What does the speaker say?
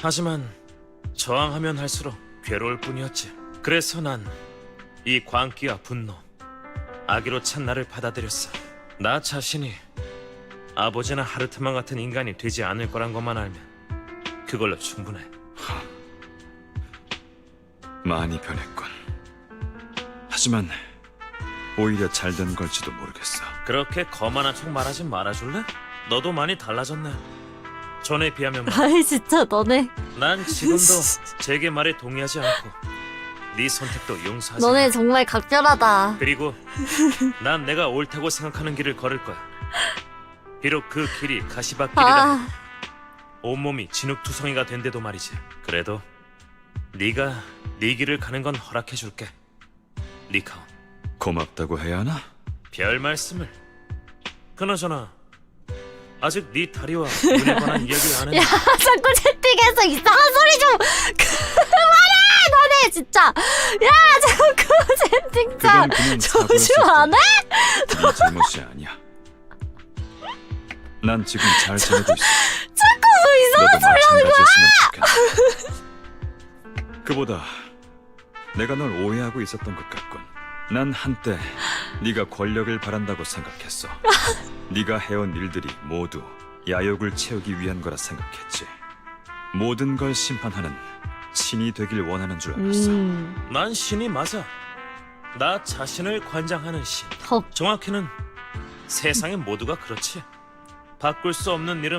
하지만 저항하면 할수록 괴로울 뿐이었지. 그래서 난 이 광기와 분노, 악의로 찬 나를 받아들였어. 나 자신이 아버지나 하르트만 같은 인간이 되지 않을 거란 것만 알면 그걸로 충분해. 많이 변했군. 하지만 오히려 잘된 걸지도 모르겠어. 그렇게 거만한 척 말하지 말아줄래? 너도 많이 달라졌네. 전에 비하면 아이 진짜 너네 난 지금도 제게 말에 동의하지 않고 네 선택도 용서하지 너네 않아. 정말 각별하다. 그리고 난 내가 옳다고 생각하는 길을 걸을 거야. 비록 그 길이 가시밭길이라 아 온몸이 진흙투성이가 된데도 말이지. 그래도 네가 네 길을 가는 건 허락해줄게. 리카온. 고맙다고 해야 하나? 별 말씀을. 그나저나 아직 네 다리와 눈에 관한 이야기를 안 야, 했는데 자꾸 채팅에서 이상한 소리 좀 그만해 너네 진짜. 야 자꾸 채팅 좀 그건 그냥 조심 사고였을 안 해? 네 잘못이 아니야. 난 지금 잘 지내고 있어. 자꾸 이상한 너도 마찬가지였으면 좋겠네. 그보다 내가 널 오해하고 있었던 것 같군. 난 한때 네가 권력을 바란다고 생각했어. 네가 해온 일들이 모두 야욕을 채우기 위한 거라 생각했지. 모든 걸 심판하는 신이 되길 원하는 줄 알았어. 난 신이 맞아. 나 자신을 관장하는 신. 헉. 정확히는 세상의 모두가 그렇지. 바꿀 수 없는 일은